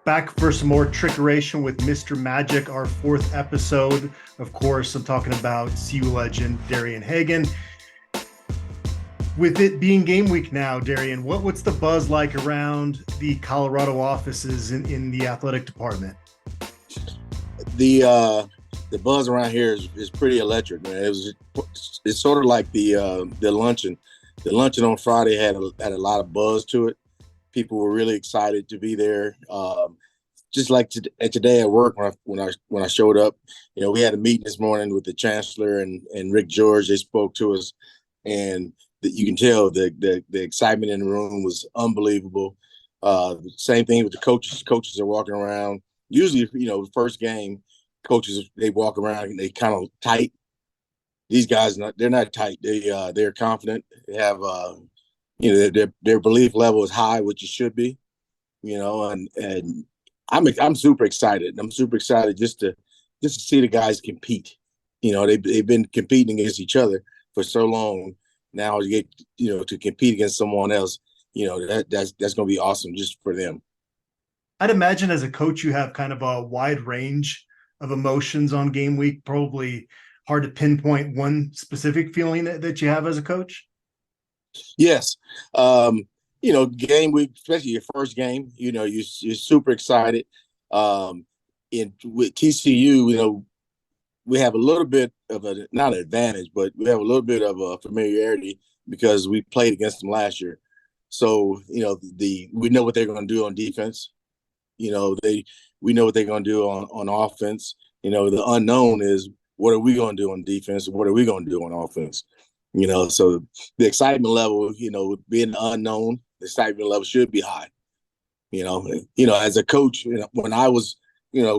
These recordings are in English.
Back for some more Trickeration with Mr. Magic, our fourth episode. Of course, I'm talking about CU legend Darian Hagan. With it being game week now, Darian, what's the buzz like around the Colorado offices in the athletic department? The buzz around here is pretty electric, man. It's sort of like the luncheon. The luncheon on Friday had a lot of buzz to it. People were really excited to be there. Just like today at work when I showed up, we had a meeting this morning with the chancellor and Rick George. They spoke to us, and you can tell the excitement in the room was unbelievable. Same thing with the coaches. Coaches are walking around. Usually, the first game, coaches they walk around and they kind of tight. These guys, they're not tight. They're confident. They have their belief level is high, which it should be. And I'm super excited. I'm super excited just to see the guys compete. They've been competing against each other for so long. Now you get to compete against someone else. That's going to be awesome just for them. I'd imagine as a coach, you have kind of a wide range of emotions on game week. Probably hard to pinpoint one specific feeling that you have as a coach. Yes. Game week, especially your first game, you're super excited. With TCU, we have a little bit of not an advantage, but we have a little bit of a familiarity because we played against them last year. So, we know what they're going to do on defense. We know what they're going to do on offense. The unknown is what are we going to do on defense? What are we going to do on offense? So the excitement level, being unknown, the excitement level should be high. As a coach, when I was,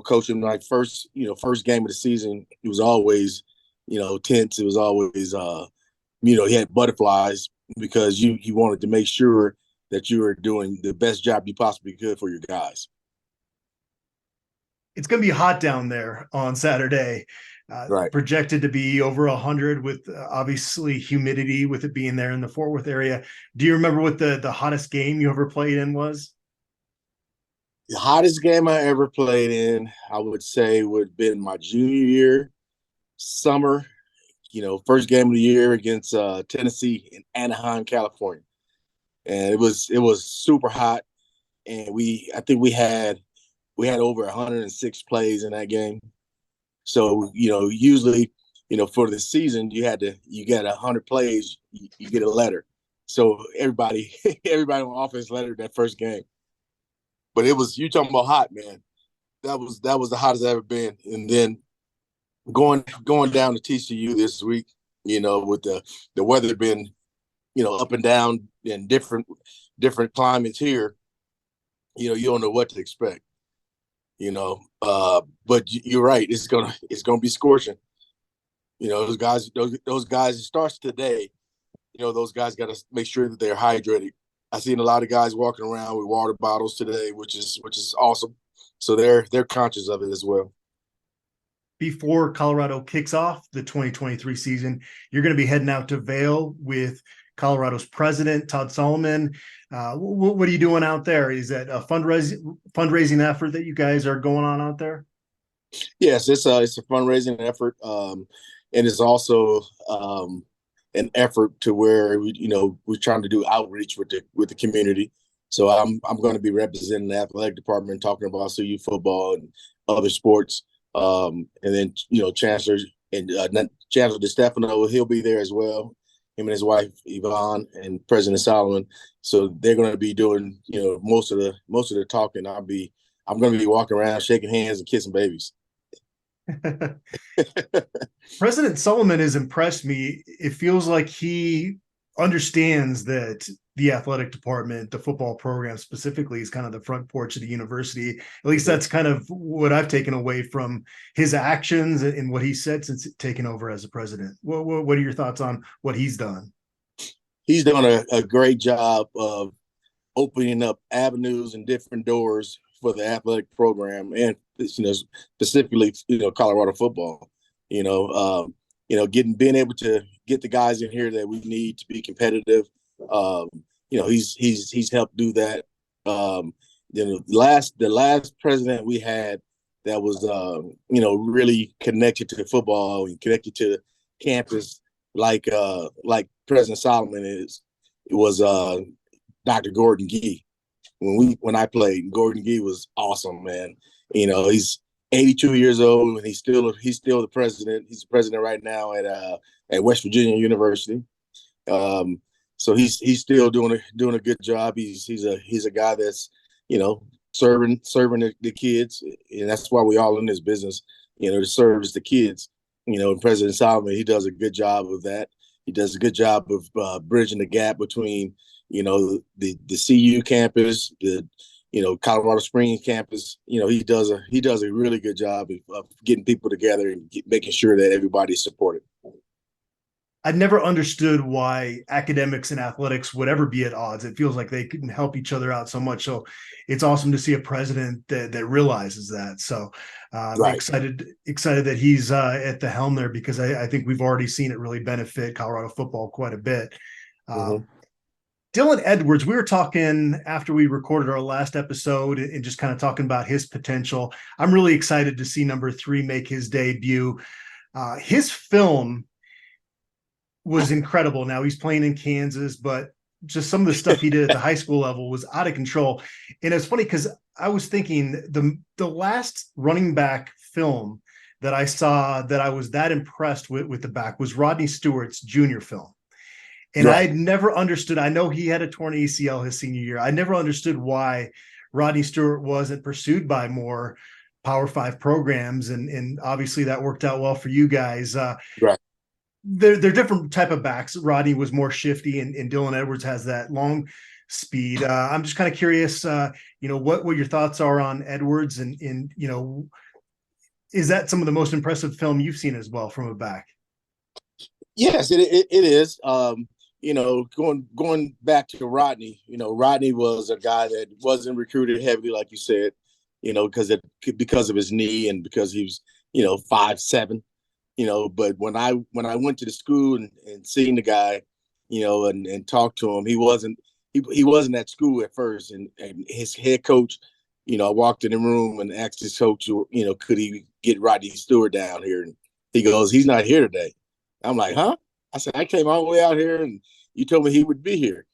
coaching my first game of the season, it was always, tense. It was always, you had butterflies because you wanted to make sure that you were doing the best job you possibly could for your guys. It's going to be hot down there on Saturday. Right. Projected to be over 100 with obviously humidity with it being there in the Fort Worth area. Do you remember what the hottest game you ever played in was? The hottest game I ever played in, I would say, would have been my junior year, summer, first game of the year against Tennessee in Anaheim, California. And it was super hot. And I think we had over 106 plays in that game. So, usually, for the season, you get 100 plays, you get a letter. So everybody on offense lettered that first game. But you talking about hot, man. That was the hottest I've ever been. And then going down to TCU this week, with the weather being, up and down in different climates here, you don't know what to expect. But you're right. It's gonna be scorching. Those guys. It starts today. Those guys got to make sure that they're hydrated. I've seen a lot of guys walking around with water bottles today, which is awesome. So they're conscious of it as well. Before Colorado kicks off the 2023 season, you're going to be heading out to Vail with Colorado's president, Todd Solomon. What are you doing out there? Is that a fundraising effort that you guys are going on out there? Yes, it's a fundraising effort, and it's also an effort to where we're trying to do outreach with the community. So I'm going to be representing the athletic department, talking about CU football and other sports, and then Chancellor Chancellor DeStefano, he'll be there as well. Him and his wife Yvonne and President Solomon. So they're going to be doing most of the talking. I'm going to be walking around shaking hands and kissing babies. President Solomon has impressed me. It feels like he understands that the athletic department, the football program specifically, is kind of the front porch of the university. At least that's kind of what I've taken away from his actions and what he said since taking over as a president. What are your thoughts on what he's done? He's done a great job of opening up avenues and different doors for the athletic program and specifically Colorado football. Being able to get the guys in here that we need to be competitive. He's helped do that. the last president we had that was really connected to football and connected to campus, like President Solomon is, it was Dr. Gordon Gee. When I played, Gordon Gee was awesome, man. He's 82 years old and he's still the president. He's the president right now at West Virginia University. So he's still doing a good job. He's a guy that's serving the kids, and that's why we all in this business, to service the kids. And President Solomon, he does a good job of that. He does a good job of bridging the gap between the CU campus, the Colorado Springs campus. He does a really good job of getting people together and making sure that everybody's supported. I never understood why academics and athletics would ever be at odds. It feels like they can help each other out so much. So it's awesome to see a president that realizes that. So Right. excited that he's at the helm there, because I think we've already seen it really benefit Colorado football quite a bit. Dylan Edwards, we were talking after we recorded our last episode and just kind of talking about his potential. I'm really excited to see number 3 make his debut. His film was incredible. Now he's playing in Kansas, but just some of the stuff he did at the high school level was out of control. And it's funny because I was thinking the last running back film that I saw that I was that impressed with the back was Rodney Stewart's junior film. And Right. I had never understood. I know he had a torn ACL his senior year. I never understood why Rodney Stewart wasn't pursued by more Power 5 programs. And obviously that worked out well for you guys. Right. They're different type of backs. Rodney was more shifty, and Dylan Edwards has that long speed. I'm just kind of curious, what your thoughts are on Edwards, and is that some of the most impressive film you've seen as well from a back? Yes, it is. Going back to Rodney, Rodney was a guy that wasn't recruited heavily, like you said, because of his knee and because he was, 5'7". But when I went to the school and seen the guy, and talked to him, he wasn't at school at first, and his head coach, I walked in the room and asked his coach, could he get Rodney Stewart down here? And he goes, he's not here today. I'm like, huh? I said, I came all the way out here and you told me he would be here.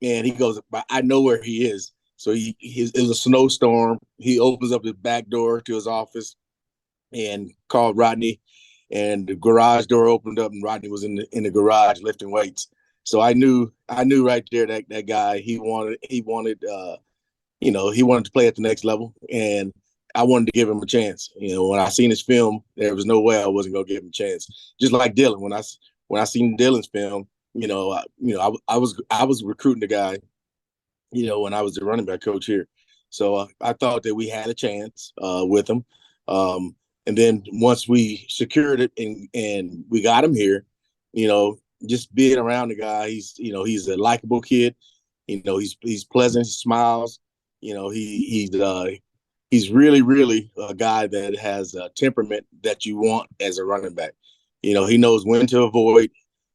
And he goes, but I know where he is. So it was a snowstorm. He opens up his back door to his office and called Rodney, and the garage door opened up and Rodney was in the garage lifting weights. So I knew right there that guy, he wanted to play at the next level, and I wanted to give him a chance. When I seen his film, there was no way I wasn't gonna give him a chance. Just like Dylan, when I seen Dylan's film, I was recruiting the guy, when I was the running back coach here. So I thought that we had a chance with him. And then once we secured it and we got him here, just being around the guy, he's a likable kid. He's pleasant, he smiles. He's really, really a guy that has a temperament that you want as a running back. He knows when to avoid,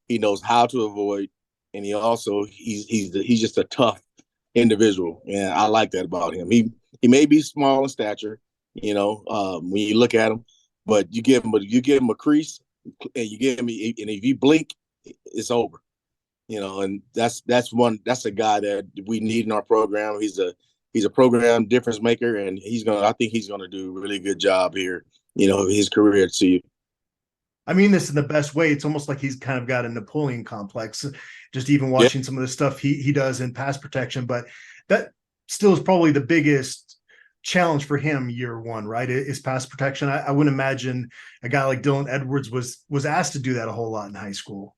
he knows how to avoid, and he's just a tough individual, and I like that about him. He may be small in stature, when you look at him, but you give him a crease, and and if you blink, it's over. And that's a guy that we need in our program. He's a program difference maker, and I think he's gonna do a really good job here, his career at CU. I mean this in the best way. It's almost like he's kind of got a Napoleon complex, just even watching some of the stuff he does in pass protection. But that still is probably the biggest challenge for him year one, right? Is pass protection. I wouldn't imagine a guy like Dylan Edwards was asked to do that a whole lot in high school.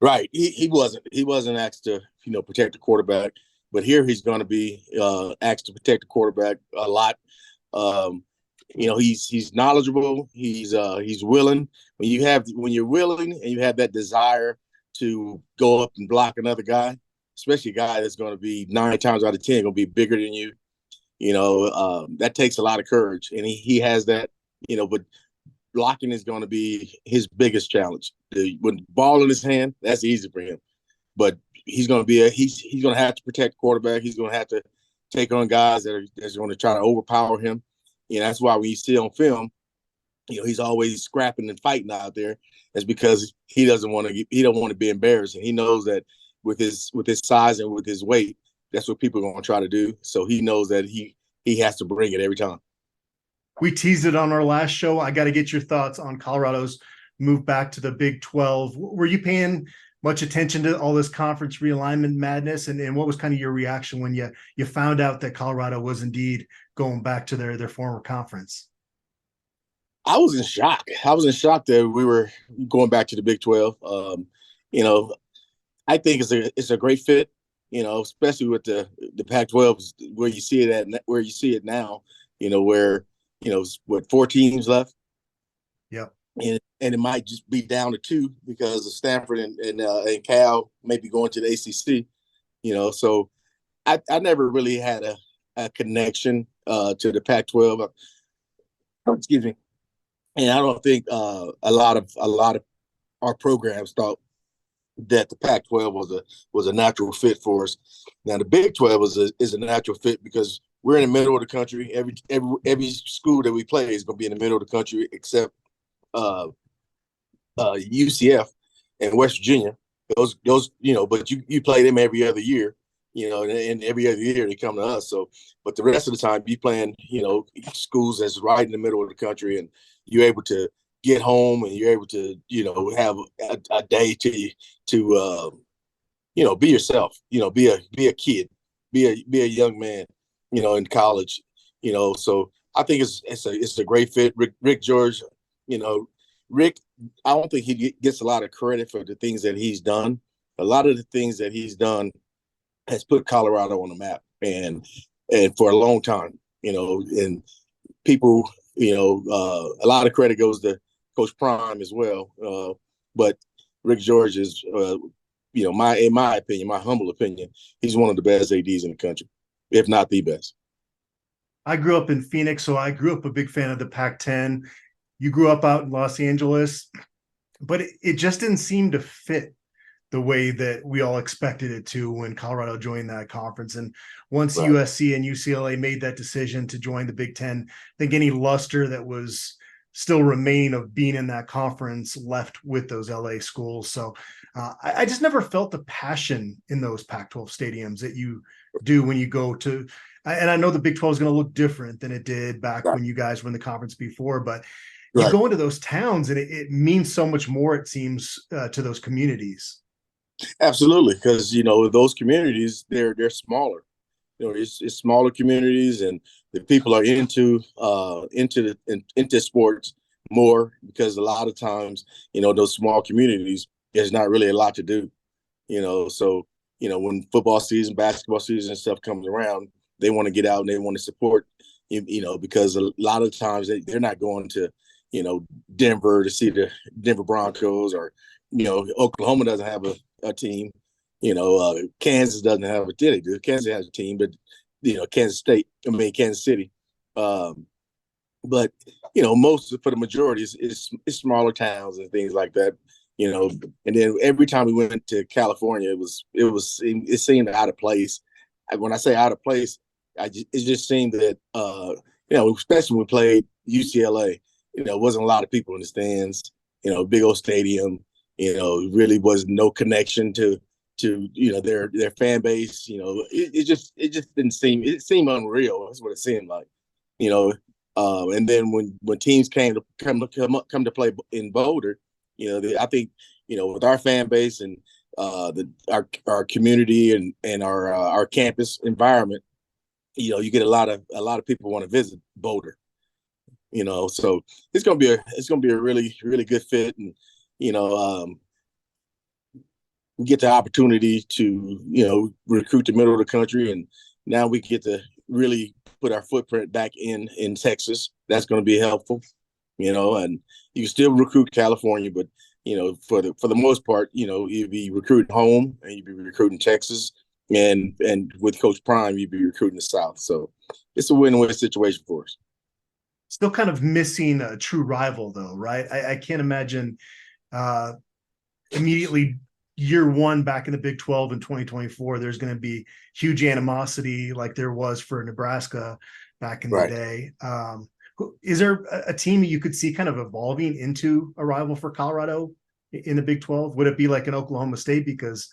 Right. He wasn't asked to, protect the quarterback, but here he's going to be asked to protect the quarterback a lot. He's knowledgeable. He's willing. When you're willing and you have that desire to go up and block another guy, especially a guy that's going to be 9 times out of 10 going to be bigger than you, that takes a lot of courage, and he has that. But blocking is going to be his biggest challenge. With the ball in his hand, that's easy for him. But he's going to have to protect the quarterback. He's going to have to take on guys that's going to try to overpower him. That's why when you see on film, he's always scrapping and fighting out there. That's because he don't want to be embarrassed, and he knows that with his size and with his weight, that's what people are going to try to do. So he knows that he has to bring it every time. We teased it on our last show. I got to get your thoughts on Colorado's move back to the Big 12. Were you paying much attention to all this conference realignment madness? And what was kind of your reaction when you found out that Colorado was indeed going back to their former conference? I was in shock. I was in shock that we were going back to the Big 12. I think it's a great fit, especially with the Pac-12 where you see it now, where, with 4 teams left. Yep. And it might just be down to 2 because of Stanford and Cal maybe going to the ACC, so I never really had a connection to the Pac-12. Excuse me. And I don't think a lot of our programs thought that the Pac-12 was a natural fit for us. Now the Big 12 is a natural fit because we're in the middle of the country. Every school that we play is going to be in the middle of the country except UCF and West Virginia. Those but you play them every other year, and every other year they come to us. So, but the rest of the time you playing, schools that's right in the middle of the country, and you're able to get home and you're able to, have a day to be yourself, be a kid, be a young man, in college, So I think it's a great fit. Rick George, Rick, I don't think he gets a lot of credit for the things that he's done. A lot of the things that he's done has put Colorado on the map, and for a long time, and people, a lot of credit goes to Coach Prime as well. But Rick George is, in my opinion, my humble opinion, he's one of the best ADs in the country, if not the best. I grew up in Phoenix, so I grew up a big fan of the Pac-10. You grew up out in Los Angeles, but it just didn't seem to fit the way that we all expected it to when Colorado joined that conference. And once Right. USC and UCLA made that decision to join the Big Ten, I think any luster that was still remaining of being in that conference left with those LA schools. So I just never felt the passion in those Pac-12 stadiums that you do when you go to, and I know the Big 12 is going to look different than it did back when you guys were in the conference before, but you go into those towns and it means so much more, it seems, to those communities. Absolutely, because those communities they're smaller. It's smaller communities, and the people are into sports more because a lot of times those small communities there's not really a lot to do. So when football season, basketball season, and stuff comes around, they want to get out and they want to support. Because a lot of times they're not going to Denver to see the Denver Broncos, or Oklahoma doesn't have a team. Kansas doesn't have a team. Kansas has a team, but Kansas City. But most for the majority is smaller towns and things like that. And then every time we went to California, it seemed out of place. When I say out of place, it just seemed that especially when we played UCLA, wasn't a lot of people in the stands. Big old stadium. Really was no connection to their fan base. It just didn't seem. It seemed unreal. That's what it seemed like. And then when teams come to play in Boulder, I think with our fan base and our community and our campus environment, you get a lot of people want to visit Boulder. So it's gonna be a really, really good fit, and we get the opportunity to recruit the middle of the country, and now we get to really put our footprint back in Texas. That's going to be helpful, and you can still recruit California, but for the most part, you'd be recruiting home and you'd be recruiting Texas, and with Coach Prime, you'd be recruiting the South. So it's a win-win situation for us. Still kind of missing a true rival, though, right? I can't imagine immediately year one back in the Big 12 in 2024, there's going to be huge animosity like there was for Nebraska back in the Right. day. Is there a team you could see kind of evolving into a rival for Colorado in the Big 12? Would it be like an Oklahoma State, because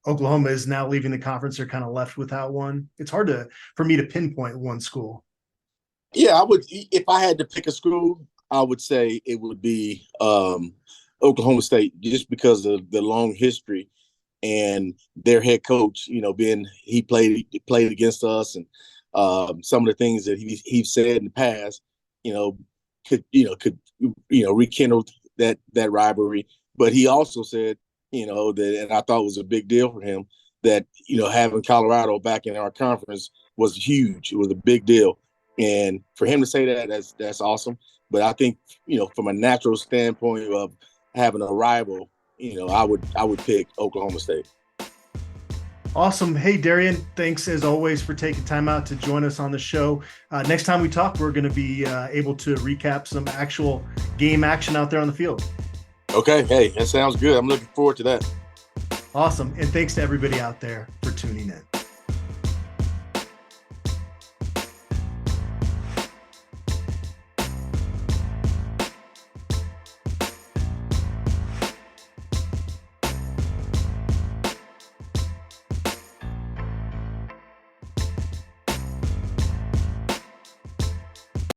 Oklahoma is now leaving the conference? They're kind of left without one. It's hard for me to pinpoint one school. Yeah, I would. If I had to pick a school, I would say it would be Oklahoma State, just because of the long history and their head coach. He played against us, and some of the things that he said in the past, could rekindle that rivalry. But he also said, that, and I thought it was a big deal for him, that having Colorado back in our conference was huge. It was a big deal. And for him to say that, that's awesome. But I think, from a natural standpoint of having a rival, I would pick Oklahoma State. Awesome. Hey, Darian, thanks as always for taking time out to join us on the show. Next time we talk, we're going to be able to recap some actual game action out there on the field. Okay. Hey, that sounds good. I'm looking forward to that. Awesome. And thanks to everybody out there for tuning in.